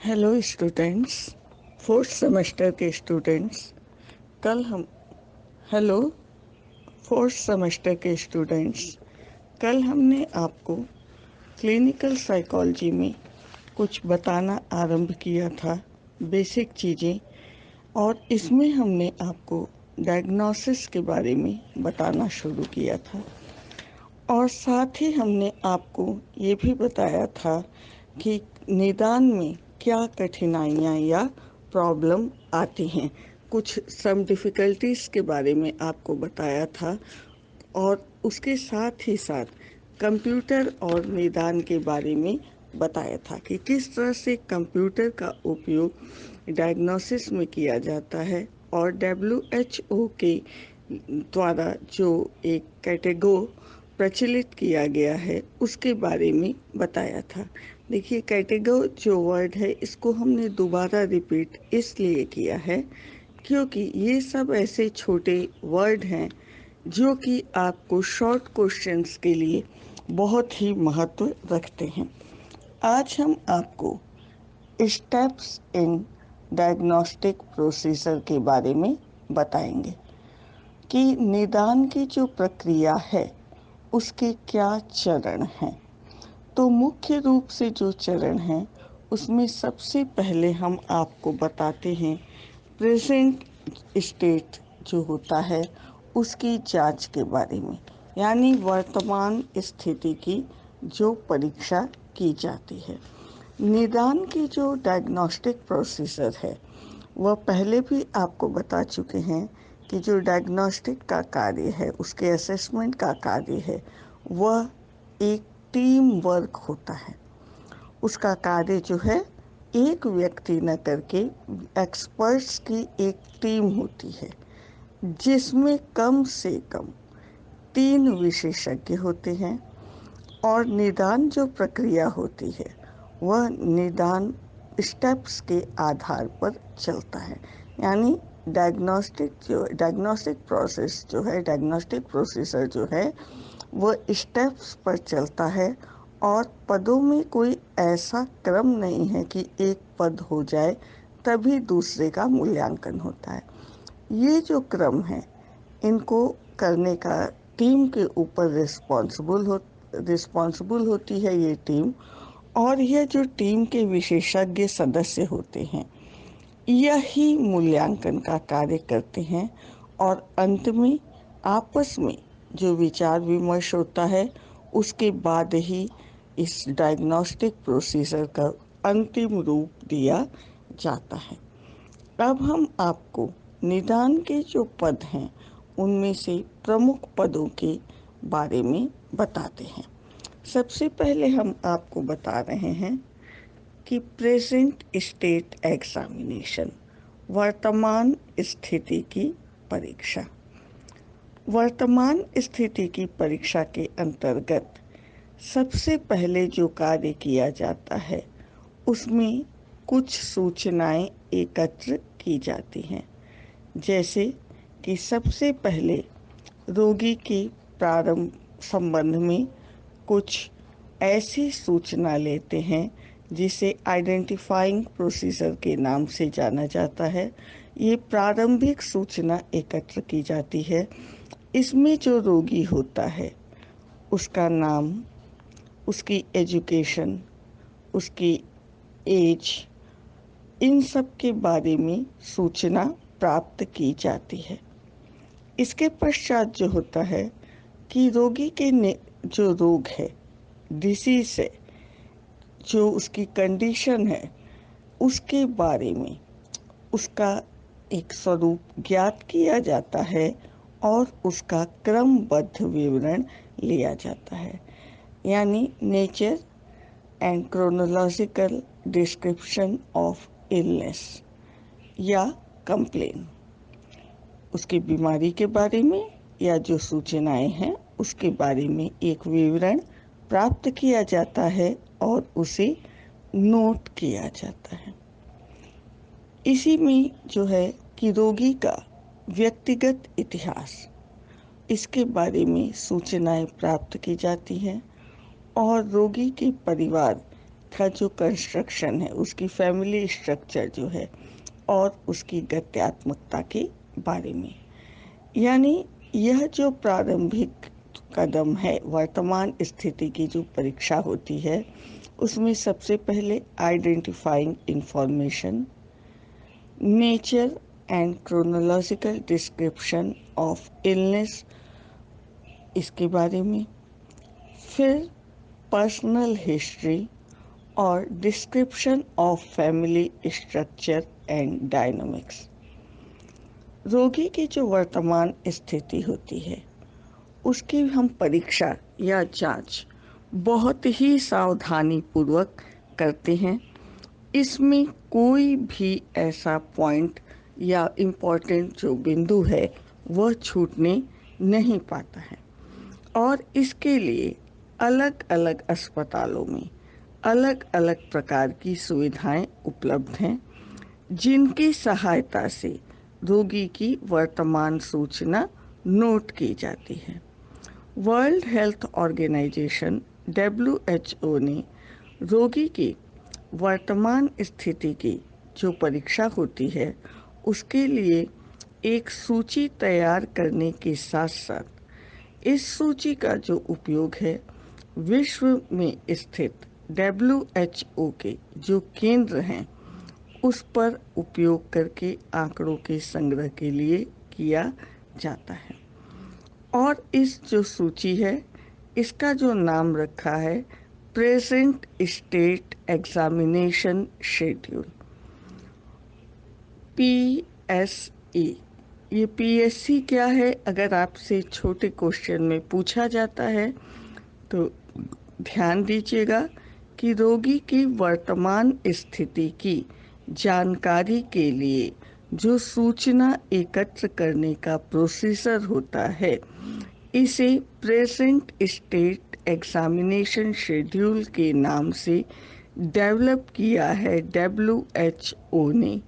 Hello students, fourth semester के students. कल हम हेलो फोर्थ सेमेस्टर के स्टूडेंट्स कल हमने आपको क्लिनिकल साइकोलॉजी में कुछ बताना आरंभ किया था, बेसिक चीज़ें। और इसमें हमने आपको डायग्नोसिस के बारे में बताना शुरू किया था और साथ ही हमने आपको ये भी बताया था कि निदान में क्या कठिनाइयाँ या प्रॉब्लम आती हैं। कुछ सम डिफ़िकल्टीज़ के बारे में आपको बताया था और उसके साथ ही साथ कंप्यूटर और निदान के बारे में बताया था कि किस तरह से कंप्यूटर का उपयोग डायग्नोसिस में किया जाता है और WHO के द्वारा जो एक कैटेगो प्रचलित किया गया है उसके बारे में बताया था। देखिए, कैटेगो जो वर्ड है इसको हमने दोबारा रिपीट इसलिए किया है क्योंकि ये सब ऐसे छोटे वर्ड हैं जो कि आपको शॉर्ट क्वेश्चंस के लिए बहुत ही महत्व रखते हैं। आज हम आपको स्टेप्स इन डायग्नोस्टिक प्रोसीजर के बारे में बताएंगे कि निदान की जो प्रक्रिया है उसके क्या चरण हैं। तो मुख्य रूप से जो चरण हैं उसमें सबसे पहले हम आपको बताते हैं प्रेजेंट स्टेट जो होता है उसकी जांच के बारे में, यानी वर्तमान स्थिति की जो परीक्षा की जाती है। निदान की जो डायग्नोस्टिक प्रोसीजर है वह पहले भी आपको बता चुके हैं कि जो डायग्नोस्टिक का कार्य है, उसके असेसमेंट का कार्य है, वह एक टीम वर्क होता है। उसका कार्य जो है एक व्यक्ति न करके एक्सपर्ट्स की एक टीम होती है जिसमें कम से कम 3 विशेषज्ञ होते हैं। और निदान जो प्रक्रिया होती है वह निदान स्टेप्स के आधार पर चलता है, यानी डायग्नोस्टिक प्रोसीजर जो है वह स्टेप्स पर चलता है। और पदों में कोई ऐसा क्रम नहीं है कि एक पद हो जाए तभी दूसरे का मूल्यांकन होता है। ये जो क्रम है इनको करने का टीम के ऊपर रिस्पॉन्सिबल होती है ये टीम। और यह जो टीम के विशेषज्ञ सदस्य होते हैं यही मूल्यांकन का कार्य करते हैं और अंत में आपस में जो विचार विमर्श होता है उसके बाद ही इस डायग्नोस्टिक प्रोसीजर का अंतिम रूप दिया जाता है। अब हम आपको निदान के जो पद हैं उनमें से प्रमुख पदों के बारे में बताते हैं। सबसे पहले हम आपको बता रहे हैं कि प्रेजेंट स्टेट एग्जामिनेशन, वर्तमान स्थिति की परीक्षा। वर्तमान स्थिति की परीक्षा के अंतर्गत सबसे पहले जो कार्य किया जाता है उसमें कुछ सूचनाएं एकत्र की जाती हैं, जैसे कि सबसे पहले रोगी के प्रारंभ संबंध में कुछ ऐसी सूचना लेते हैं जिसे आइडेंटिफाइंग प्रोसीजर के नाम से जाना जाता है। ये प्रारंभिक सूचना एकत्र की जाती है। इसमें जो रोगी होता है उसका नाम, उसकी एजुकेशन, उसकी एज, इन सब के बारे में सूचना प्राप्त की जाती है। इसके पश्चात जो होता है कि रोगी के जो रोग है, डिसीज है, जो उसकी कंडीशन है उसके बारे में उसका एक स्वरूप ज्ञात किया जाता है और उसका क्रमबद्ध विवरण लिया जाता है, यानी nature and chronological description of illness या कंप्लेन। उसकी बीमारी के बारे में या जो सूचनाएं हैं उसके बारे में एक विवरण प्राप्त किया जाता है और उसे नोट किया जाता है। इसी में जो है कि रोगी का व्यक्तिगत इतिहास, इसके बारे में सूचनाएं प्राप्त की जाती हैं और रोगी के परिवार का जो कंस्ट्रक्शन है, उसकी फैमिली स्ट्रक्चर जो है और उसकी गत्यात्मकता के बारे में। यानी यह जो प्रारंभिक कदम है, वर्तमान स्थिति की जो परीक्षा होती है, उसमें सबसे पहले identifying information, nature and chronological description of illness, इसके बारे में, फिर पर्सनल हिस्ट्री और description of family structure and dynamics. रोगी की जो वर्तमान स्थिति होती है, उसकी हम परीक्षा या जांच बहुत ही सावधानी पूर्वक करते हैं। इसमें कोई भी ऐसा पॉइंट या इम्पोर्टेंट जो बिंदु है वह छूटने नहीं पाता है। और इसके लिए अलग अलग अस्पतालों में अलग अलग प्रकार की सुविधाएं उपलब्ध हैं, जिनकी सहायता से रोगी की वर्तमान सूचना नोट की जाती है। वर्ल्ड हेल्थ ऑर्गेनाइजेशन WHO ने रोगी की वर्तमान स्थिति की जो परीक्षा होती है, उसके लिए एक सूची तैयार करने के साथ साथ इस सूची का जो उपयोग है, विश्व में स्थित WHO के जो केंद्र हैं उस पर उपयोग करके आंकड़ों के संग्रह के लिए किया जाता है। और इस जो सूची है, इसका जो नाम रखा है present state examination schedule, PSE। ये PSC क्या है, अगर आपसे छोटे क्वेश्चन में पूछा जाता है तो ध्यान दीजिएगा कि रोगी की वर्तमान स्थिति की जानकारी के लिए जो सूचना एकत्र करने का प्रोसीजर होता है, इसे प्रेजेंट स्टेट एग्जामिनेशन शेड्यूल के नाम से डेवलप किया है WHO ने।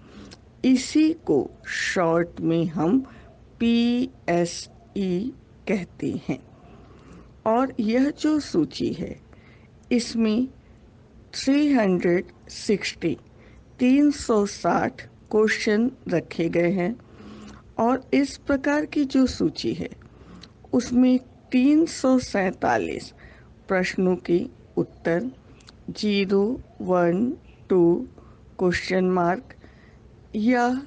इसी को शॉर्ट में हम PSE कहते हैं। और यह जो सूची है, इसमें 360 क्वेश्चन रखे गए हैं। और इस प्रकार की जो सूची है, उसमें 347 प्रश्नों के उत्तर 0, 1, 2 क्वेश्चन मार्क या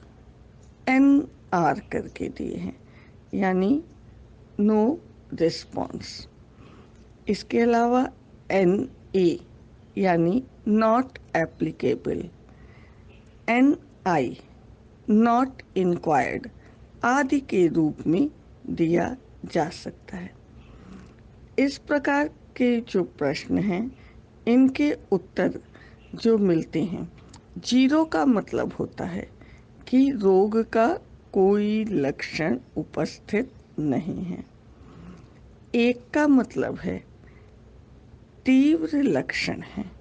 NR करके दिए हैं, यानी नो रिस्पॉन्स। इसके अलावा NA यानी not applicable, NI not inquired आदि के रूप में दिया जा सकता है। इस प्रकार के जो प्रश्न हैं, इनके उत्तर जो मिलते हैं, 0 का मतलब होता है कि रोग का कोई लक्षण उपस्थित नहीं है। 1 का मतलब है तीव्र लक्षण है।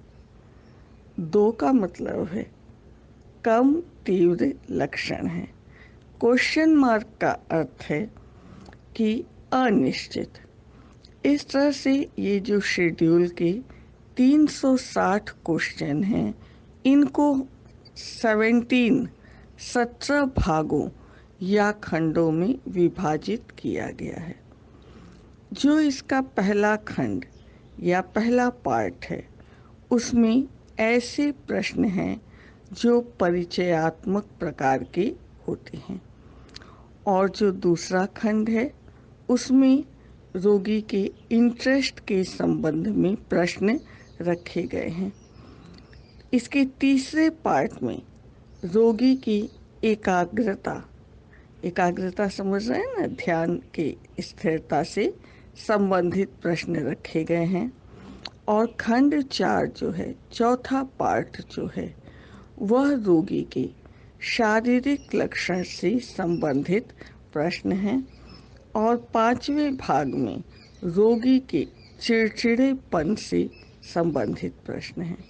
2 का मतलब है कम तीव्र लक्षण है। क्वेश्चन मार्क का अर्थ है कि अनिश्चित। इस तरह से ये जो शेड्यूल के 360 क्वेश्चन हैं, इनको 17 भागों या खंडों में विभाजित किया गया है। जो इसका पहला खंड या पहला पार्ट है, उसमें ऐसे प्रश्न हैं जो परिचयात्मक प्रकार के होते हैं। और जो दूसरा खंड है, उसमें रोगी के इंटरेस्ट के संबंध में प्रश्न रखे गए हैं। इसके तीसरे पार्ट में रोगी की एकाग्रता समझ रहे हैं ना, ध्यान के स्थिरता से संबंधित प्रश्न रखे गए हैं। और खंड 4 जो है, चौथा पार्ट जो है, वह रोगी के शारीरिक लक्षण से संबंधित प्रश्न हैं। और 5वें भाग में रोगी के चिड़चिड़ेपन से संबंधित प्रश्न हैं।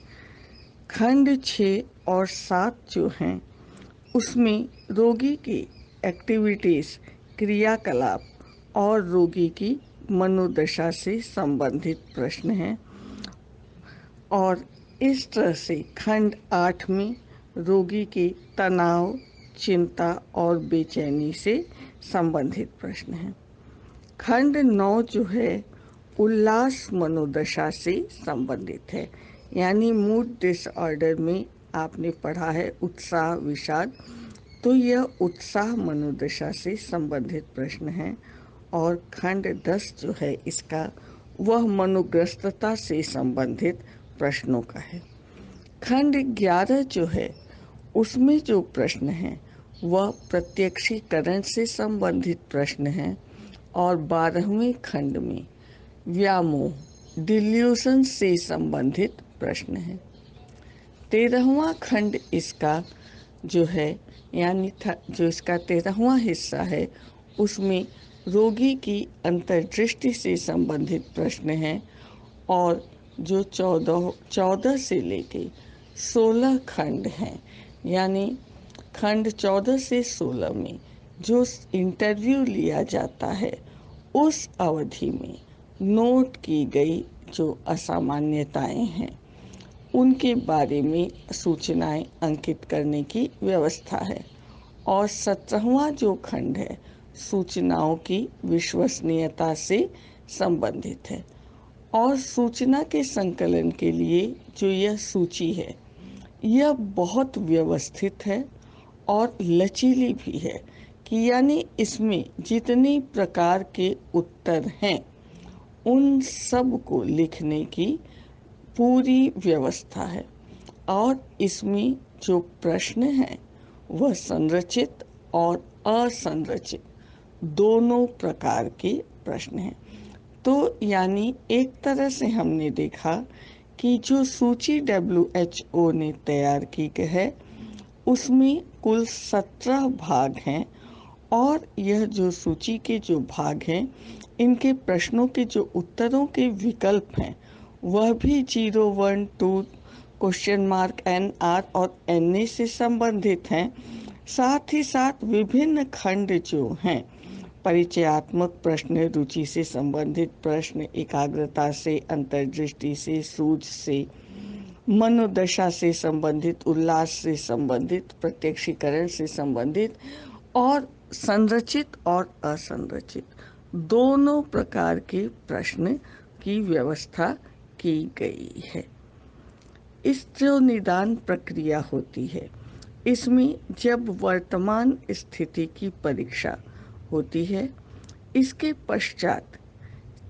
खंड 6 और 7 जो हैं, उसमें रोगी की एक्टिविटीज़, क्रियाकलाप और रोगी की मनोदशा से संबंधित प्रश्न हैं। और इस तरह से खंड 8 में रोगी के तनाव, चिंता और बेचैनी से संबंधित प्रश्न हैं। खंड 9 जो है उल्लास मनोदशा से संबंधित है, यानी मूड डिसऑर्डर में आपने पढ़ा है उत्साह विषाद, तो यह उत्साह मनोदशा से संबंधित प्रश्न है। और खंड 10 जो है इसका वह मनोग्रस्तता से संबंधित प्रश्नों का है। खंड 11 जो है उसमें जो प्रश्न हैं वह प्रत्यक्षीकरण से संबंधित प्रश्न हैं। और 12वें खंड में व्यामोह डिल्यूशन से संबंधित प्रश्न है। 13वां खंड इसका जो है यानी जो इसका 13वां हिस्सा है उसमें रोगी की अंतर्दृष्टि से संबंधित प्रश्न हैं। और जो 14 से लेके 16 खंड हैं, यानी खंड 14 से 16 में जो इंटरव्यू लिया जाता है उस अवधि में नोट की गई जो असामान्यताएं हैं उनके बारे में सूचनाएं अंकित करने की व्यवस्था है। और 17वां जो खंड है सूचनाओं की विश्वसनीयता से संबंधित है। और सूचना के संकलन के लिए जो यह सूची है यह बहुत व्यवस्थित है और लचीली भी है कि यानी इसमें जितने प्रकार के उत्तर हैं उन सब को लिखने की पूरी व्यवस्था है। और इसमें जो प्रश्न हैं वह संरचित और असंरचित दोनों प्रकार के प्रश्न हैं। तो यानी एक तरह से हमने देखा कि जो सूची WHO ने तैयार की है उसमें कुल 17 भाग हैं। और यह जो सूची के जो भाग हैं इनके प्रश्नों के जो उत्तरों के विकल्प हैं वह भी 0, 1, 2, क्वेश्चन मार्क, NR और NA से संबंधित हैं। साथ ही साथ विभिन्न खंड जो हैं परिचयात्मक प्रश्न, रुचि से संबंधित प्रश्न, एकाग्रता से, अंतर्दृष्टि से, सूझ से, मनोदशा से संबंधित, उल्लास से संबंधित, प्रत्यक्षीकरण से संबंधित और संरचित और असंरचित दोनों प्रकार के प्रश्न की व्यवस्था की गई है। इस जो निदान प्रक्रिया होती है इसमें जब वर्तमान स्थिति की परीक्षा होती है इसके पश्चात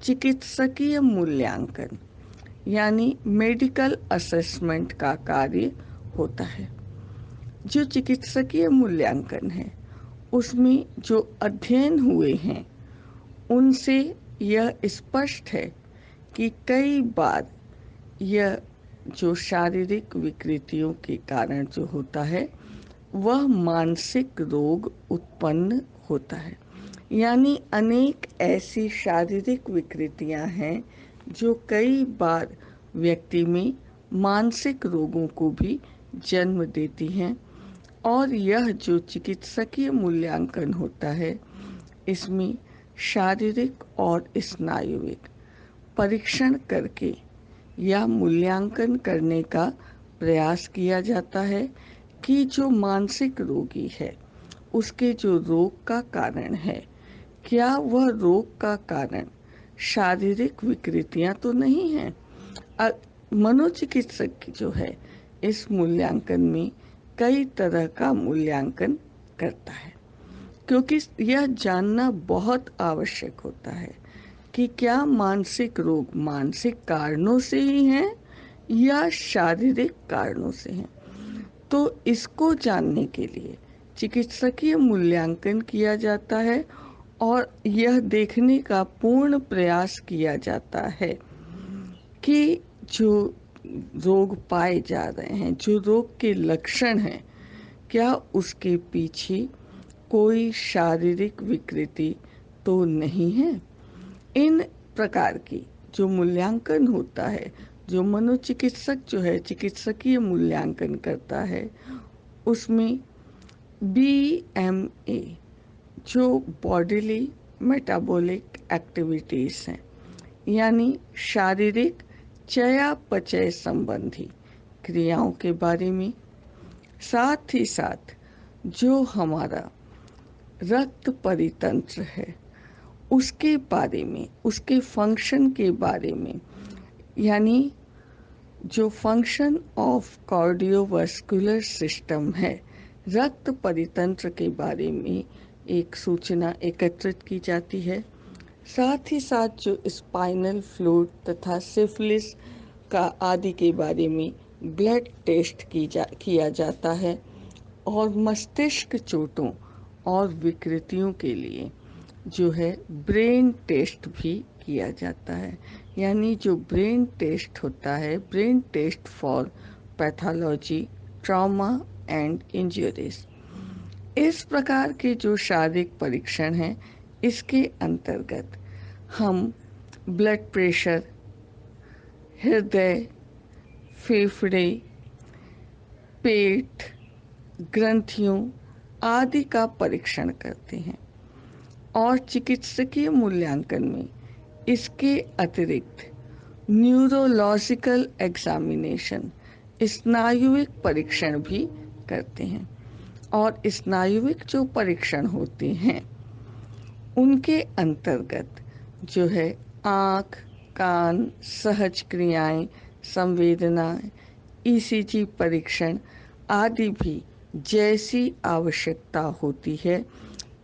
चिकित्सकीय मूल्यांकन यानी मेडिकल असेसमेंट का कार्य होता है। जो चिकित्सकीय मूल्यांकन है उसमें जो अध्ययन हुए हैं उनसे यह स्पष्ट है कि कई बार यह जो शारीरिक विकृतियों के कारण जो होता है वह मानसिक रोग उत्पन्न होता है। यानी अनेक ऐसी शारीरिक विकृतियां हैं जो कई बार व्यक्ति में मानसिक रोगों को भी जन्म देती हैं। और यह जो चिकित्सकीय मूल्यांकन होता है इसमें शारीरिक और स्नायुविक परीक्षण करके या मूल्यांकन करने का प्रयास किया जाता है कि जो मानसिक रोगी है उसके जो रोग का कारण है क्या वह रोग का कारण शारीरिक विकृतियां तो नहीं है। मनोचिकित्सक जो है इस मूल्यांकन में कई तरह का मूल्यांकन करता है क्योंकि यह जानना बहुत आवश्यक होता है कि क्या मानसिक रोग मानसिक कारणों से ही हैं या शारीरिक कारणों से हैं। तो इसको जानने के लिए चिकित्सकीय मूल्यांकन किया जाता है और यह देखने का पूर्ण प्रयास किया जाता है कि जो रोग पाए जा रहे हैं, जो रोग के लक्षण हैं, क्या उसके पीछे कोई शारीरिक विकृति तो नहीं है। इन प्रकार की जो मूल्यांकन होता है, जो मनोचिकित्सक जो है चिकित्सकीय मूल्यांकन करता है, उसमें BMA जो बॉडीली मेटाबॉलिक एक्टिविटीज़ हैं, यानी शारीरिक चयापचय संबंधी क्रियाओं के बारे में, साथ ही साथ जो हमारा रक्त परितंत्र है उसके बारे में, उसके फंक्शन के बारे में, यानी जो फंक्शन ऑफ कार्डियोवास्कुलर सिस्टम है, रक्त परितंत्र के बारे में एक सूचना एकत्रित की जाती है। साथ ही साथ जो स्पाइनल फ्लूइड तथा सिफिलिस का आदि के बारे में ब्लड टेस्ट किया जाता है और मस्तिष्क चोटों और विकृतियों के लिए जो है ब्रेन टेस्ट भी किया जाता है। यानी जो ब्रेन टेस्ट होता है, brain test for pathology, trauma and injuries. इस प्रकार के जो शारीरिक परीक्षण हैं, इसके अंतर्गत हम ब्लड प्रेशर, हृदय, फेफड़े, पेट, ग्रंथियों आदि का परीक्षण करते हैं और चिकित्सकीय मूल्यांकन में इसके अतिरिक्त न्यूरोलॉजिकल एग्जामिनेशन, स्नायुविक परीक्षण भी करते हैं। और स्नायुविक जो परीक्षण होते हैं उनके अंतर्गत जो है आँख, कान, सहज क्रियाएं, संवेदनाएं, ईसीजी परीक्षण आदि भी जैसी आवश्यकता होती है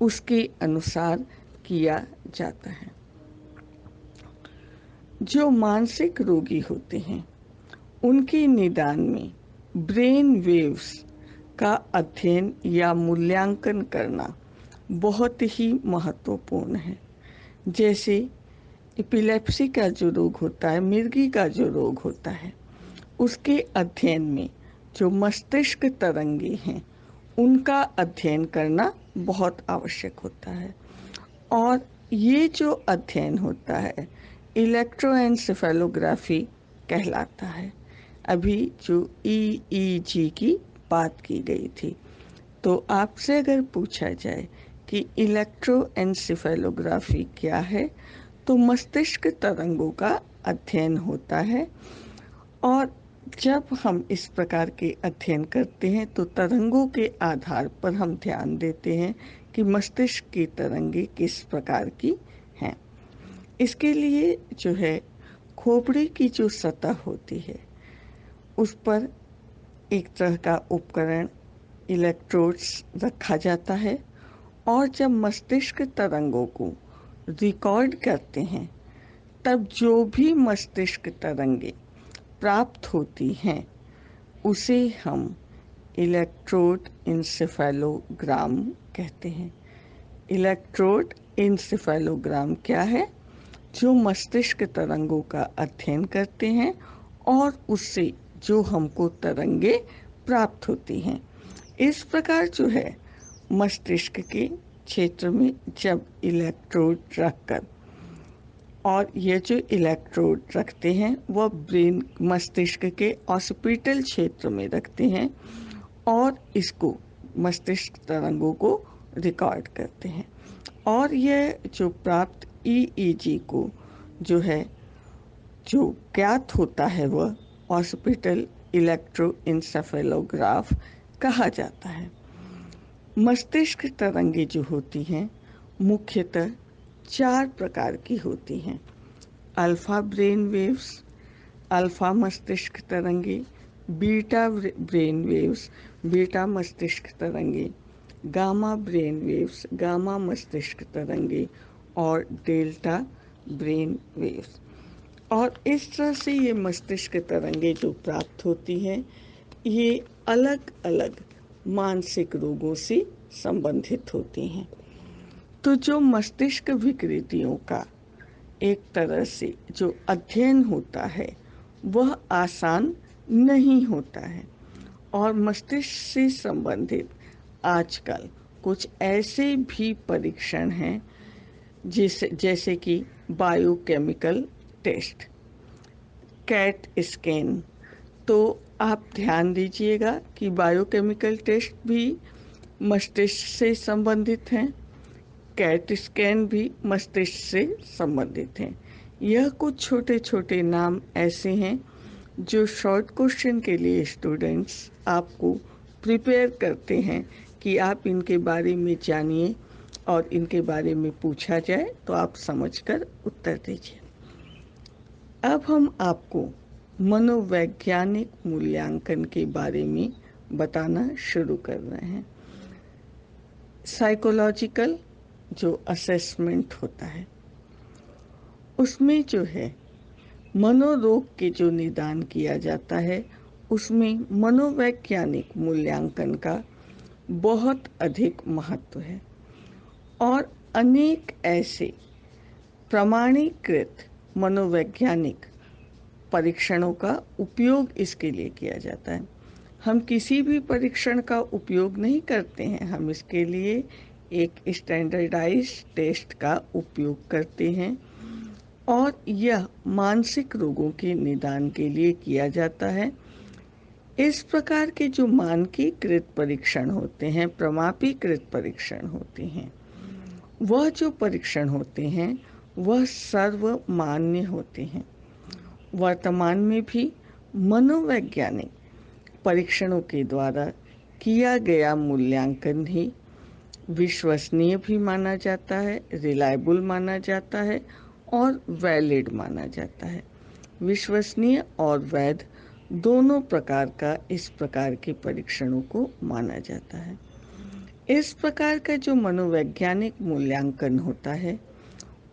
उसके अनुसार किया जाता है। जो मानसिक रोगी होते हैं उनके निदान में ब्रेन वेव्स का अध्ययन या मूल्यांकन करना बहुत ही महत्वपूर्ण है। जैसे एपिलेप्सी का जो रोग होता है, मिर्गी का जो रोग होता है, उसके अध्ययन में जो मस्तिष्क तरंगे हैं उनका अध्ययन करना बहुत आवश्यक होता है। और ये जो अध्ययन होता है इलेक्ट्रोएन्सेफेलोग्राफी कहलाता है। अभी जो EEG की बात की गई थी, तो आपसे अगर पूछा जाए कि इलेक्ट्रोएन्सेफेलोग्राफी क्या है, तो मस्तिष्क तरंगों का अध्ययन होता है। और जब हम इस प्रकार के अध्ययन करते हैं तो तरंगों के आधार पर हम ध्यान देते हैं कि मस्तिष्क की तरंगे किस प्रकार की हैं। इसके लिए जो है खोपड़ी की जो सतह होती है उस पर एक तरह का उपकरण, इलेक्ट्रोड्स रखा जाता है और जब मस्तिष्क तरंगों को रिकॉर्ड करते हैं तब जो भी मस्तिष्क तरंगे प्राप्त होती हैं उसे हम इलेक्ट्रोड इंसेफेलोग्राम कहते हैं। इलेक्ट्रोड इंसेफेलोग्राम क्या है? जो मस्तिष्क तरंगों का अध्ययन करते हैं और उससे जो हमको तरंगे प्राप्त होती हैं। इस प्रकार जो है मस्तिष्क के क्षेत्र में जब इलेक्ट्रोड रखकर, और ये जो इलेक्ट्रोड रखते हैं वह ब्रेन, मस्तिष्क के ऑसिपिटल क्षेत्र में रखते हैं और इसको मस्तिष्क तरंगों को रिकॉर्ड करते हैं। और यह जो प्राप्त EEG को जो है जो ज्ञात होता है वह ऑसिपिटल इलेक्ट्रोएन्सेफेलोग्राफ कहा जाता है। मस्तिष्क तरंगे जो होती हैं मुख्यतः 4 प्रकार की होती हैं। अल्फा ब्रेन वेव्स, अल्फा मस्तिष्क तरंगे, बीटा ब्रेन वेव्स, बीटा मस्तिष्क तरंगे, गामा ब्रेन वेव्स, गामा मस्तिष्क तरंगे और डेल्टा ब्रेन वेव्स। और इस तरह से ये मस्तिष्क तरंगे जो प्राप्त होती हैं ये अलग अलग मानसिक रोगों से संबंधित होती हैं। तो जो मस्तिष्क विकृतियों का एक तरह से जो अध्ययन होता है वह आसान नहीं होता है और मस्तिष्क से संबंधित आजकल कुछ ऐसे भी परीक्षण हैं जैसे कि बायोकेमिकल टेस्ट, कैट स्कैन। तो आप ध्यान दीजिएगा कि बायोकेमिकल टेस्ट भी मस्तिष्क से संबंधित हैं, कैट स्कैन भी मस्तिष्क से संबंधित हैं। यह कुछ छोटे छोटे नाम ऐसे हैं जो शॉर्ट क्वेश्चन के लिए स्टूडेंट्स आपको प्रिपेयर करते हैं कि आप इनके बारे में जानिए और इनके बारे में पूछा जाए तो आप समझकर उत्तर दीजिए। अब हम आपको मनोवैज्ञानिक मूल्यांकन के बारे में बताना शुरू कर रहे हैं। साइकोलॉजिकल जो असेसमेंट होता है उसमें जो है मनोरोग के जो निदान किया जाता है उसमें मनोवैज्ञानिक मूल्यांकन का बहुत अधिक महत्व है और अनेक ऐसे प्रमाणीकृत मनोवैज्ञानिक परीक्षणों का उपयोग इसके लिए किया जाता है। हम किसी भी परीक्षण का उपयोग नहीं करते हैं, हम इसके लिए एक स्टैंडर्डाइज्ड टेस्ट का उपयोग करते हैं और यह मानसिक रोगों के निदान के लिए किया जाता है। इस प्रकार के जो मानकीकृत परीक्षण होते हैं, प्रमाणीकृत परीक्षण होते हैं, वह जो परीक्षण होते हैं वह सर्वमान्य होते हैं। वर्तमान में भी मनोवैज्ञानिक परीक्षणों के द्वारा किया गया मूल्यांकन ही विश्वसनीय भी माना जाता है, रिलायबल माना जाता है और वैलिड माना जाता है। विश्वसनीय और वैध दोनों प्रकार का इस प्रकार के परीक्षणों को माना जाता है। इस प्रकार का जो मनोवैज्ञानिक मूल्यांकन होता है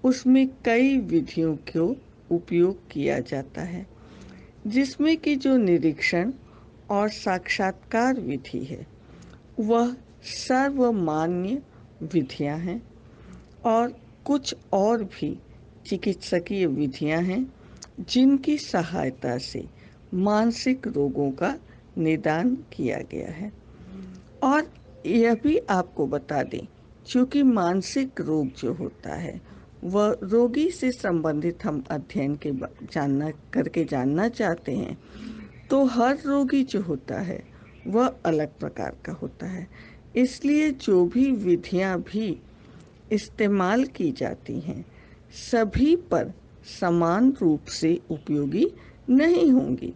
उसमें कई विधियों को उपयोग किया जाता है, जिसमें कि जो निरीक्षण और साक्षात्कार विधि है वह सर्वमान्य विधियां हैं और कुछ और भी चिकित्सकीय विधियां हैं जिनकी सहायता से मानसिक रोगों का निदान किया गया है। और यह भी आपको बता दें, क्योंकि मानसिक रोग जो होता है वह रोगी से संबंधित हम अध्ययन के जानना चाहते हैं, तो हर रोगी जो होता है वह अलग प्रकार का होता है। इसलिए जो भी विधियां भी इस्तेमाल की जाती हैं सभी पर समान रूप से उपयोगी नहीं होंगी।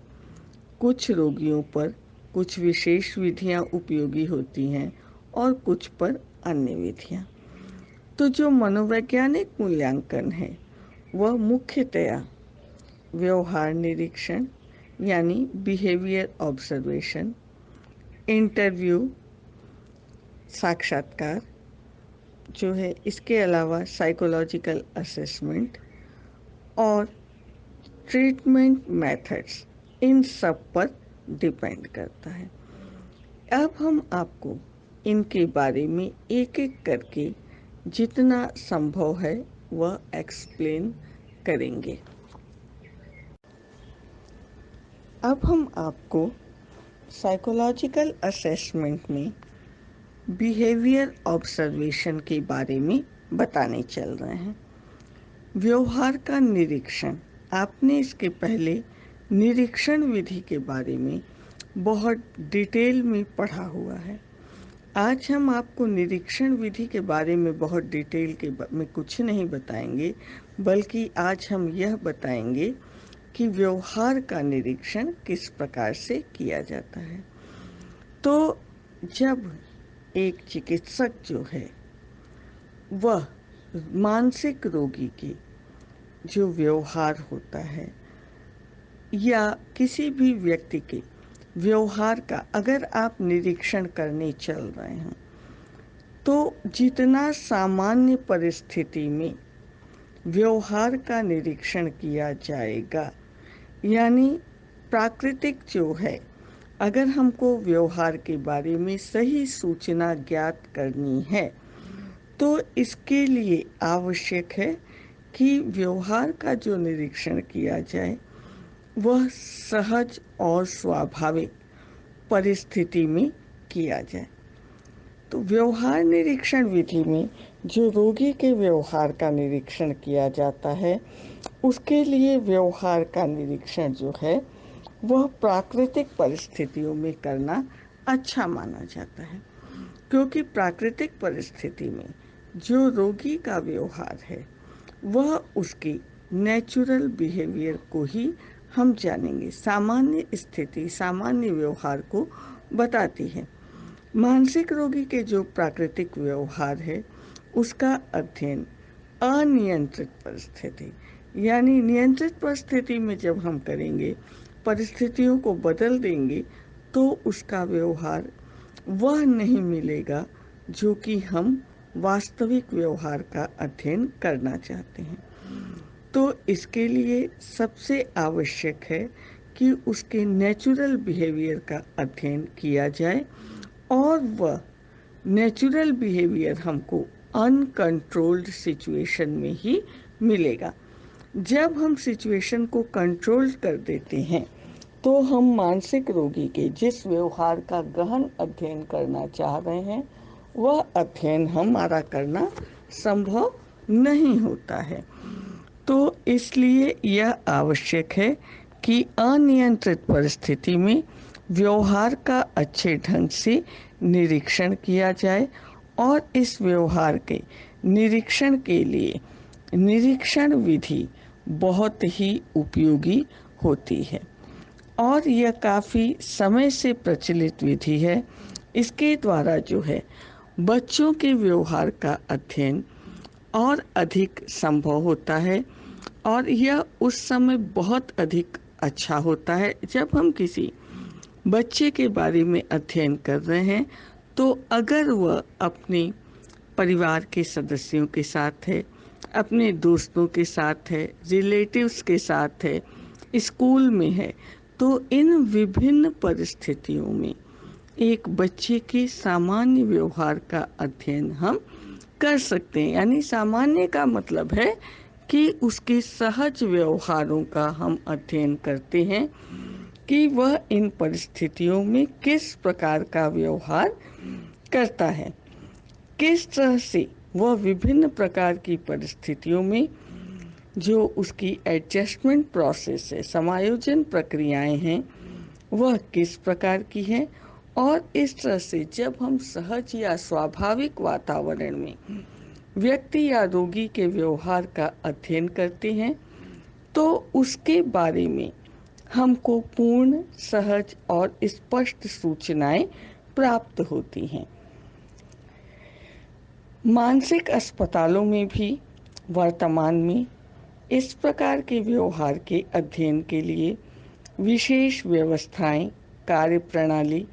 कुछ रोगियों पर कुछ विशेष विधियां उपयोगी होती हैं और कुछ पर अन्य विधियां। तो जो मनोवैज्ञानिक मूल्यांकन है वह मुख्यतया व्यवहार निरीक्षण यानी बिहेवियर ऑब्जर्वेशन, इंटरव्यू, साक्षात्कार जो है, इसके अलावा साइकोलॉजिकल असेसमेंट और ट्रीटमेंट मेथड्स, इन सब पर डिपेंड करता है। अब हम आपको इनके बारे में एक एक करके जितना संभव है वह एक्सप्लेन करेंगे। अब हम आपको साइकोलॉजिकल असेसमेंट में बिहेवियर ऑब्जर्वेशन के बारे में बताने चल रहे हैं। व्यवहार का निरीक्षण, आपने इसके पहले निरीक्षण विधि के बारे में बहुत डिटेल में पढ़ा हुआ है। आज हम आपको निरीक्षण विधि के बारे में बहुत डिटेल में कुछ नहीं बताएंगे, बल्कि आज हम यह बताएंगे कि व्यवहार का निरीक्षण किस प्रकार से किया जाता है। तो जब एक चिकित्सक जो है वह मानसिक रोगी के जो व्यवहार होता है या किसी भी व्यक्ति के व्यवहार का अगर आप निरीक्षण करने चल रहे हैं, तो जितना सामान्य परिस्थिति में व्यवहार का निरीक्षण किया जाएगा, यानी प्राकृतिक जो है, अगर हमको व्यवहार के बारे में सही सूचना ज्ञात करनी है तो इसके लिए आवश्यक है कि व्यवहार का जो निरीक्षण किया जाए वह सहज और स्वाभाविक परिस्थिति में किया जाए। तो व्यवहार निरीक्षण विधि में जो रोगी के व्यवहार का निरीक्षण किया जाता है उसके लिए व्यवहार का निरीक्षण जो है वह प्राकृतिक परिस्थितियों में करना अच्छा माना जाता है, क्योंकि प्राकृतिक परिस्थिति में जो रोगी का व्यवहार है वह उसकी नेचुरल बिहेवियर को ही हम जानेंगे। सामान्य स्थिति सामान्य व्यवहार को बताती है। मानसिक रोगी के जो प्राकृतिक व्यवहार है उसका अध्ययन अनियंत्रित परिस्थिति यानी नियंत्रित परिस्थिति में जब हम करेंगे, परिस्थितियों को बदल देंगे, तो उसका व्यवहार वह नहीं मिलेगा जो कि हम वास्तविक व्यवहार का अध्ययन करना चाहते हैं। तो इसके लिए सबसे आवश्यक है कि उसके नेचुरल बिहेवियर का अध्ययन किया जाए, और वह नेचुरल बिहेवियर हमको अनकंट्रोल्ड सिचुएशन में ही मिलेगा। जब हम सिचुएशन को कंट्रोल कर देते हैं तो हम मानसिक रोगी के जिस व्यवहार का गहन अध्ययन करना चाह रहे हैं वह अध्ययन हमारा करना संभव नहीं होता है। तो इसलिए यह आवश्यक है कि अनियंत्रित परिस्थिति में व्यवहार का अच्छे ढंग से निरीक्षण किया जाए, और इस व्यवहार के निरीक्षण के लिए निरीक्षण विधि बहुत ही उपयोगी होती है, और यह काफ़ी समय से प्रचलित विधि है। इसके द्वारा जो है बच्चों के व्यवहार का अध्ययन और अधिक संभव होता है, और यह उस समय बहुत अधिक अच्छा होता है जब हम किसी बच्चे के बारे में अध्ययन कर रहे हैं। तो अगर वह अपने परिवार के सदस्यों के साथ है, अपने दोस्तों के साथ है, रिलेटिव्स के साथ है, स्कूल में है, तो इन विभिन्न परिस्थितियों में एक बच्चे के सामान्य व्यवहार का अध्ययन हम कर सकते हैं। यानी सामान्य का मतलब है कि उसके सहज व्यवहारों का हम अध्ययन करते हैं कि वह इन परिस्थितियों में किस प्रकार का व्यवहार करता है, किस तरह से वह विभिन्न प्रकार की परिस्थितियों में जो उसकी एडजस्टमेंट प्रोसेस है, समायोजन प्रक्रियाएं हैं, वह किस प्रकार की है। और इस तरह से जब हम सहज या स्वाभाविक वातावरण में व्यक्ति या रोगी के व्यवहार का अध्ययन करते हैं तो उसके बारे में हमको पूर्ण, सहज और स्पष्ट सूचनाएं प्राप्त होती हैं। मानसिक अस्पतालों में भी वर्तमान में इस प्रकार के व्यवहार के अध्ययन के लिए विशेष व्यवस्थाएं, कार्यप्रणाली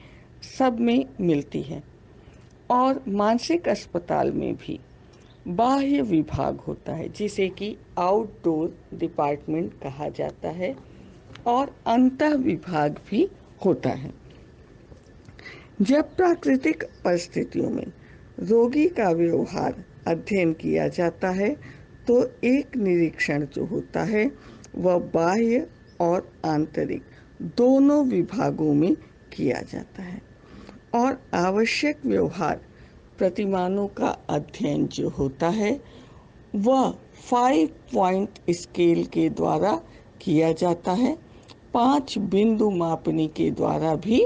सब में मिलती है, और मानसिक अस्पताल में भी बाह्य विभाग होता है जिसे कि आउटडोर डिपार्टमेंट कहा जाता है, और अंतः विभाग भी होता है। जब प्राकृतिक परिस्थितियों में रोगी का व्यवहार अध्ययन किया जाता है तो एक निरीक्षण जो होता है वह बाह्य और आंतरिक दोनों विभागों में किया जाता है, और आवश्यक व्यवहार प्रतिमानों का अध्ययन जो होता है वह 5 पॉइंट स्केल के द्वारा किया जाता है, 5 बिंदु मापनी के द्वारा भी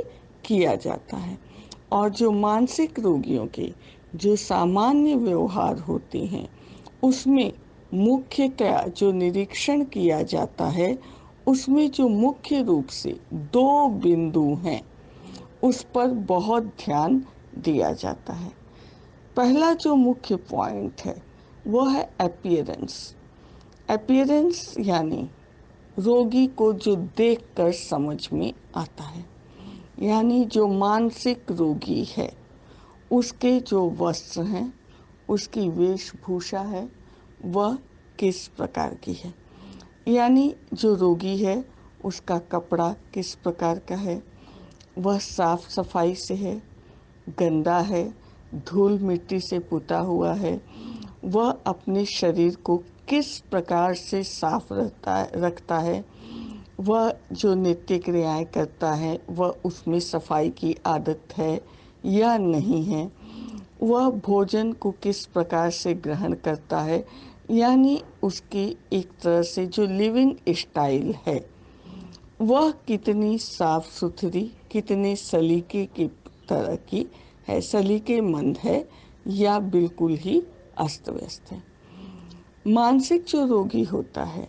किया जाता है। और जो मानसिक रोगियों के जो सामान्य व्यवहार होते हैं उसमें मुख्यतया जो निरीक्षण किया जाता है उसमें जो मुख्य रूप से 2 बिंदु हैं उस पर बहुत ध्यान दिया जाता है। पहला जो मुख्य पॉइंट है वह है अपीयरेंस। अपीयरेंस यानी रोगी को जो देखकर समझ में आता है, यानी जो मानसिक रोगी है उसके जो वस्त्र हैं, उसकी वेशभूषा है, वह किस प्रकार की है। यानी जो रोगी है उसका कपड़ा किस प्रकार का है, वह साफ सफाई से है, गंदा है, धूल मिट्टी से पुता हुआ है, वह अपने शरीर को किस प्रकार से साफ रखता है, वह जो नित्य क्रियाएं करता है वह उसमें सफाई की आदत है या नहीं है, वह भोजन को किस प्रकार से ग्रहण करता है, यानी उसकी एक तरह से जो लिविंग स्टाइल है वह कितनी साफ सुथरी, कितने सलीके की तरह की है, सलीकेमंद है या बिल्कुल ही अस्त व्यस्त है। मानसिक जो रोगी होता है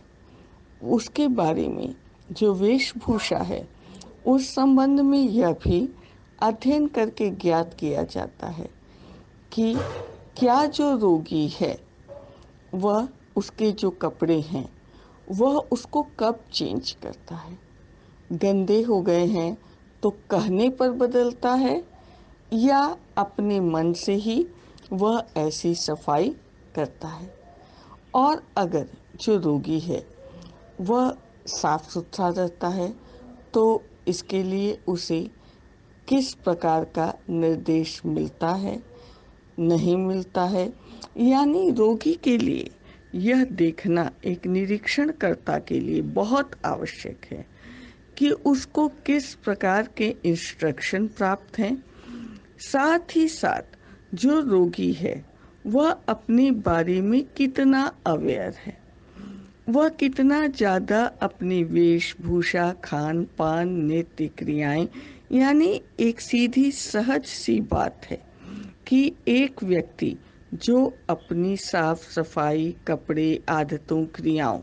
उसके बारे में जो वेशभूषा है उस संबंध में यह भी अध्ययन करके ज्ञात किया जाता है कि क्या जो रोगी है वह उसके जो कपड़े हैं वह उसको कब चेंज करता है। गंदे हो गए हैं तो कहने पर बदलता है या अपने मन से ही वह ऐसी सफाई करता है। और अगर जो रोगी है वह साफ सुथरा रहता है तो इसके लिए उसे किस प्रकार का निर्देश मिलता है, नहीं मिलता है। यानी रोगी के लिए यह देखना एक निरीक्षणकर्ता के लिए बहुत आवश्यक है कि उसको किस प्रकार के इंस्ट्रक्शन प्राप्त हैं। साथ ही साथ जो रोगी है वह अपने बारे में कितना अवेयर है, वह कितना ज़्यादा अपनी वेशभूषा, खान पान, नित्य क्रियाएं, यानी एक सीधी सहज सी बात है कि एक व्यक्ति जो अपनी साफ सफाई, कपड़े, आदतों, क्रियाओं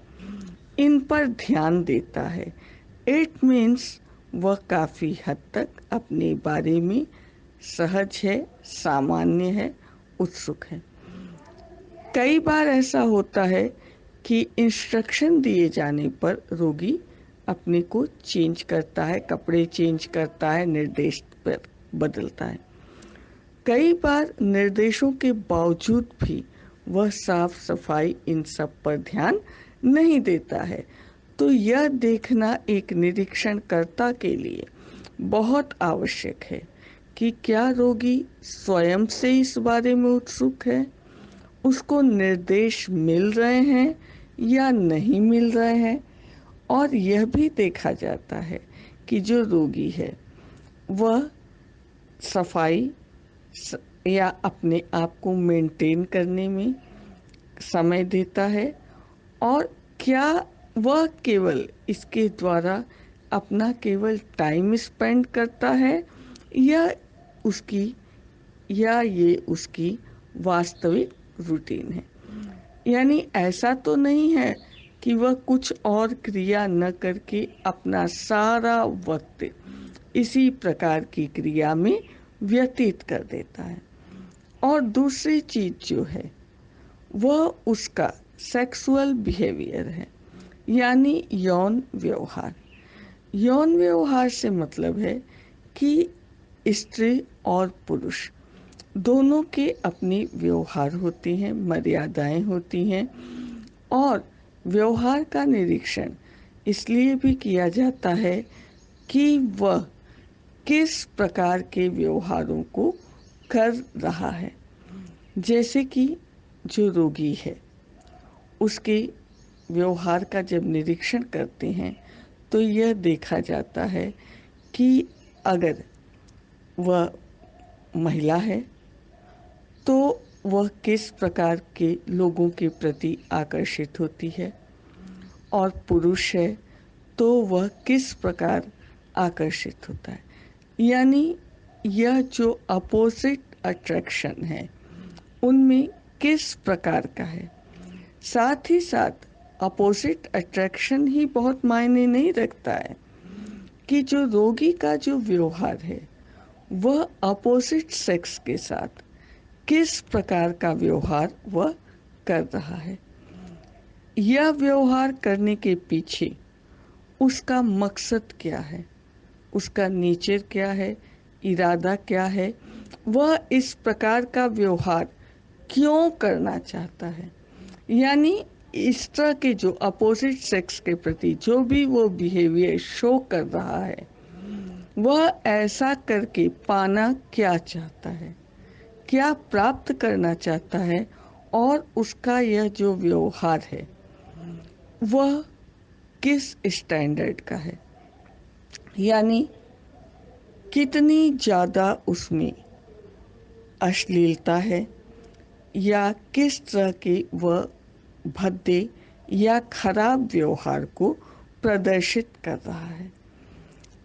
इन पर ध्यान देता है, इट मीन्स वह काफ़ी हद तक अपने बारे में सहज है, सामान्य है, उत्सुक है। कई बार ऐसा होता है कि इंस्ट्रक्शन दिए जाने पर रोगी अपने को चेंज करता है, कपड़े चेंज करता है, निर्देश पर बदलता है। कई बार निर्देशों के बावजूद भी वह साफ सफाई इन सब पर ध्यान नहीं देता है। तो यह देखना एक निरीक्षणकर्ता के लिए बहुत आवश्यक है कि क्या रोगी स्वयं से इस बारे में उत्सुक है, उसको निर्देश मिल रहे हैं या नहीं मिल रहे हैं। और यह भी देखा जाता है कि जो रोगी है वह सफाई या अपने आप को मेंटेन करने में समय देता है और क्या वह केवल इसके द्वारा अपना केवल टाइम स्पेंड करता है या उसकी या ये उसकी वास्तविक रूटीन है। यानी ऐसा तो नहीं है कि वह कुछ और क्रिया न करके अपना सारा वक्त इसी प्रकार की क्रिया में व्यतीत कर देता है। और दूसरी चीज जो है वह उसका सेक्सुअल बिहेवियर है, यानी यौन व्यवहार। यौन व्यवहार से मतलब है कि स्त्री और पुरुष दोनों के अपनी व्यवहार होती हैं, मर्यादाएं होती हैं। और व्यवहार का निरीक्षण इसलिए भी किया जाता है कि वह किस प्रकार के व्यवहारों को कर रहा है। जैसे कि जो रोगी है उसके व्यवहार का जब निरीक्षण करते हैं तो यह देखा जाता है कि अगर वह महिला है तो वह किस प्रकार के लोगों के प्रति आकर्षित होती है, और पुरुष है तो वह किस प्रकार आकर्षित होता है। यानी यह जो अपोजिट अट्रैक्शन है उनमें किस प्रकार का है। साथ ही साथ अपोजिट अट्रैक्शन ही बहुत मायने नहीं रखता है कि जो रोगी का जो व्यवहार है वह अपोजिट सेक्स के साथ किस प्रकार का व्यवहार वह कर रहा है। यह व्यवहार करने के पीछे उसका मकसद क्या है, उसका नेचर क्या है, इरादा क्या है, वह इस प्रकार का व्यवहार क्यों करना चाहता है। यानी इस तरह के जो अपोजिट सेक्स के प्रति जो भी वो बिहेवियर शो कर रहा है वह ऐसा करके पाना क्या चाहता है, क्या प्राप्त करना चाहता है, और उसका यह जो व्यवहार है वह किस स्टैंडर्ड का है। यानी कितनी ज़्यादा उसमें अश्लीलता है या किस तरह के वह भद्दे या खराब व्यवहार को प्रदर्शित कर रहा है।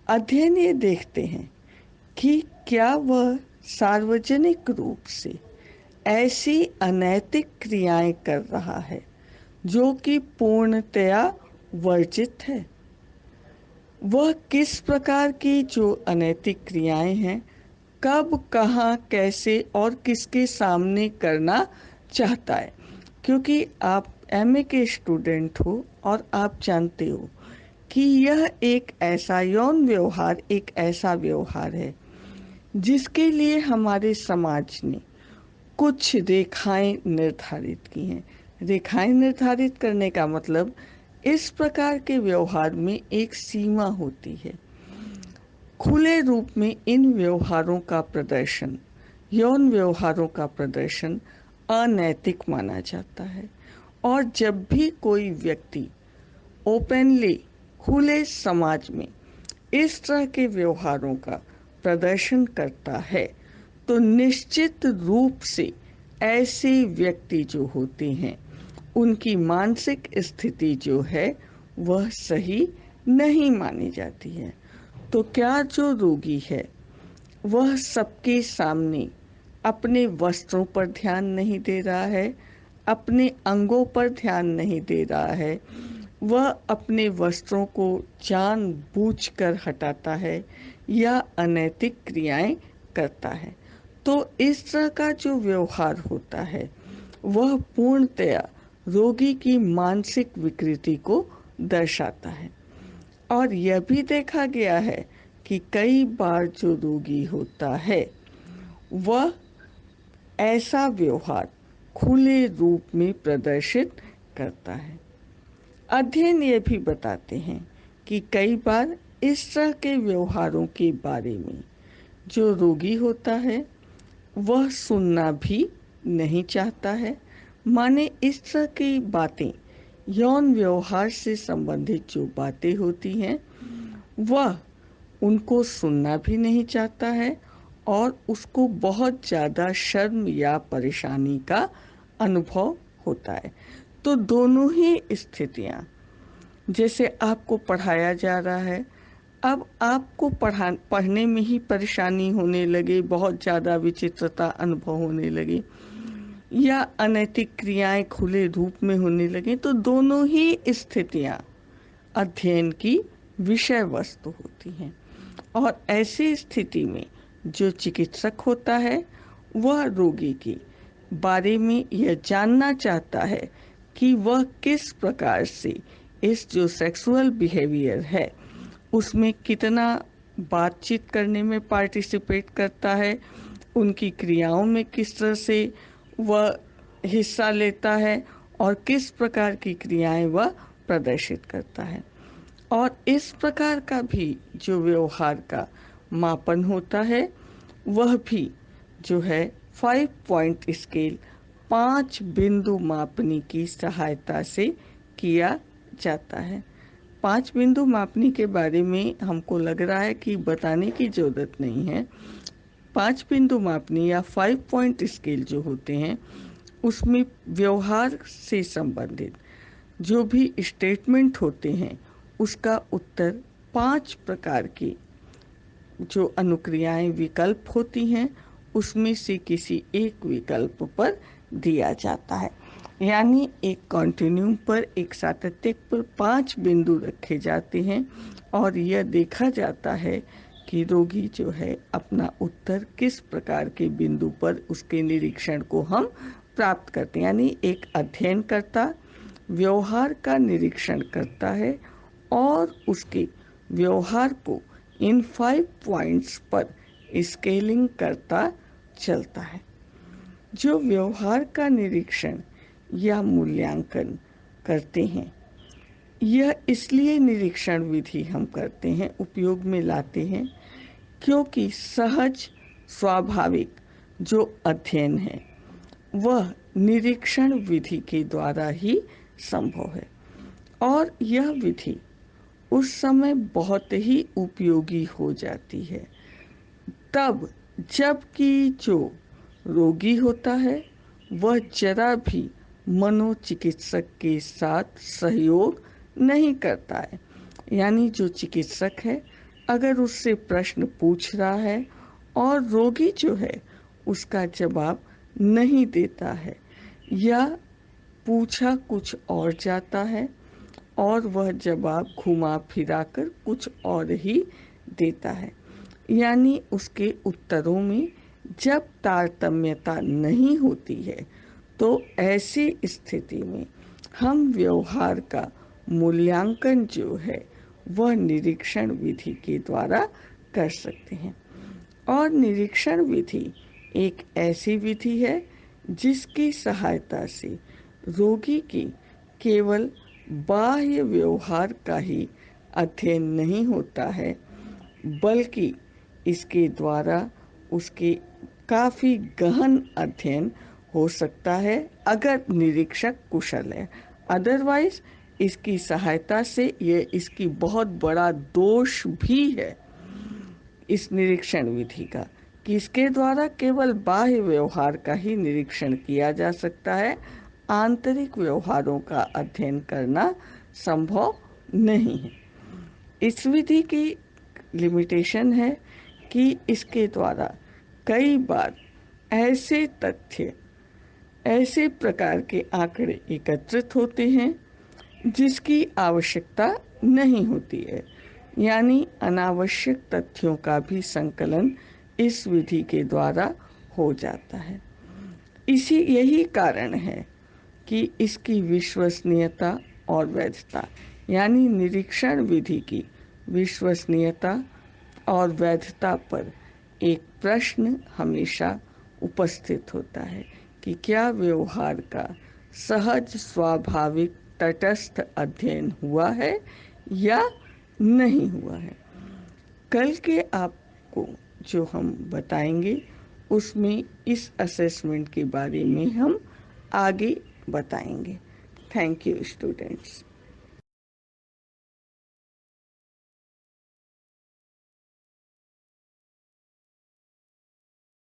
अध्ययन ये देखते हैं कि क्या वह सार्वजनिक रूप से ऐसी अनैतिक क्रियाएं कर रहा है जो कि पूर्णतया वर्जित है। वह किस प्रकार की जो अनैतिक क्रियाएं हैं, कब, कहाँ, कैसे और किसके सामने करना चाहता है। क्योंकि आप एमए के स्टूडेंट हो और आप जानते हो कि यह एक ऐसा यौन व्यवहार, एक ऐसा व्यवहार है जिसके लिए हमारे समाज ने कुछ रेखाएं निर्धारित की हैं। रेखाएं निर्धारित करने का मतलब, इस प्रकार के व्यवहार में एक सीमा होती है। खुले रूप में इन व्यवहारों का प्रदर्शन, यौन व्यवहारों का प्रदर्शन अनैतिक माना जाता है। और जब भी कोई व्यक्ति ओपनली, खुले समाज में इस तरह के व्यवहारों का प्रदर्शन करता है, तो निश्चित रूप से ऐसे व्यक्ति जो होते हैं, उनकी मानसिक स्थिति जो है वह सही नहीं मानी जाती है। तो क्या जो रोगी है वह सबके सामने अपने वस्त्रों पर ध्यान नहीं दे रहा है, अपने अंगों पर ध्यान नहीं दे रहा है, वह अपने वस्त्रों को जानबूझकर हटाता है या अनैतिक क्रियाएं करता है, तो इस तरह का जो व्यवहार होता है वह पूर्णतया रोगी की मानसिक विकृति को दर्शाता है। और यह भी देखा गया है कि कई बार जो रोगी होता है वह ऐसा व्यवहार खुले रूप में प्रदर्शित करता है। अध्ययन ये भी बताते हैं कि कई बार इस तरह के व्यवहारों के बारे में जो रोगी होता है वह सुनना भी नहीं चाहता है। माने इस तरह की बातें, यौन व्यवहार से संबंधित जो बातें होती हैं वह उनको सुनना भी नहीं चाहता है और उसको बहुत ज़्यादा शर्म या परेशानी का अनुभव होता है। तो दोनों ही स्थितियाँ, जैसे आपको पढ़ाया जा रहा है, अब आपको पढ़ने में ही परेशानी होने लगे, बहुत ज़्यादा विचित्रता अनुभव होने लगी या अनैतिक क्रियाएं खुले रूप में होने लगे, तो दोनों ही स्थितियां अध्ययन की विषय वस्तु होती हैं। और ऐसी स्थिति में जो चिकित्सक होता है वह रोगी के बारे में यह जानना चाहता है कि वह किस प्रकार से इस जो सेक्सुअल बिहेवियर है उसमें कितना बातचीत करने में पार्टिसिपेट करता है, उनकी क्रियाओं में किस तरह से वह हिस्सा लेता है और किस प्रकार की क्रियाएं वह प्रदर्शित करता है। और इस प्रकार का भी जो व्यवहार का मापन होता है वह भी जो है 5 पॉइंट स्केल, 5 बिंदु मापनी की सहायता से किया जाता है। 5 बिंदु मापनी के बारे में हमको लग रहा है कि बताने की जरूरत नहीं है। 5 बिंदु मापनी या 5 पॉइंट स्केल जो होते हैं उसमें व्यवहार से संबंधित जो भी स्टेटमेंट होते हैं उसका उत्तर 5 प्रकार की जो अनुक्रियाएं विकल्प होती हैं उसमें से किसी एक विकल्प पर दिया जाता है। यानी एक कॉन्टिन्यूम पर, एक सातत्य पर 5 बिंदु रखे जाते हैं और यह देखा जाता है कि रोगी जो है अपना उत्तर किस प्रकार के बिंदु पर उसके निरीक्षण को हम प्राप्त करते हैं। यानी एक अध्ययनकर्ता व्यवहार का निरीक्षण करता है और उसके व्यवहार को इन 5 पॉइंट्स पर स्केलिंग करता चलता है। जो व्यवहार का निरीक्षण या मूल्यांकन करते हैं, यह इसलिए निरीक्षण विधि हम करते हैं, उपयोग में लाते हैं, क्योंकि सहज स्वाभाविक जो अध्ययन है वह निरीक्षण विधि के द्वारा ही संभव है। और यह विधि उस समय बहुत ही उपयोगी हो जाती है तब जबकि जो रोगी होता है वह जरा भी मनोचिकित्सक के साथ सहयोग नहीं करता है। यानी जो चिकित्सक है अगर उससे प्रश्न पूछ रहा है और रोगी जो है उसका जवाब नहीं देता है या पूछा कुछ और जाता है और वह जवाब घुमा फिरा कर कुछ और ही देता है। यानी उसके उत्तरों में जब तारतम्यता नहीं होती है तो ऐसी स्थिति में हम व्यवहार का मूल्यांकन जो है वह निरीक्षण विधि के द्वारा कर सकते हैं। और निरीक्षण विधि एक ऐसी विधि है जिसकी सहायता से रोगी की केवल बाह्य व्यवहार का ही अध्ययन नहीं होता है, बल्कि इसके द्वारा उसके काफ़ी गहन अध्ययन हो सकता है अगर निरीक्षक कुशल है। अदरवाइज इसकी सहायता से ये इसकी बहुत बड़ा दोष भी है इस निरीक्षण विधि का कि इसके द्वारा केवल बाह्य व्यवहार का ही निरीक्षण किया जा सकता है, आंतरिक व्यवहारों का अध्ययन करना संभव नहीं है। इस विधि की लिमिटेशन है कि इसके द्वारा कई बार ऐसे तथ्य, ऐसे प्रकार के आंकड़े एकत्रित होते हैं जिसकी आवश्यकता नहीं होती है। यानी अनावश्यक तथ्यों का भी संकलन इस विधि के द्वारा हो जाता है। यही कारण है कि इसकी विश्वसनीयता और वैधता, यानी निरीक्षण विधि की विश्वसनीयता और वैधता पर एक प्रश्न हमेशा उपस्थित होता है कि क्या व्यवहार का सहज, स्वाभाविक, तटस्थ अध्ययन हुआ है या नहीं हुआ है। कल के आपको जो हम बताएंगे उसमें इस असेसमेंट के बारे में हम आगे बताएंगे। Thank you students.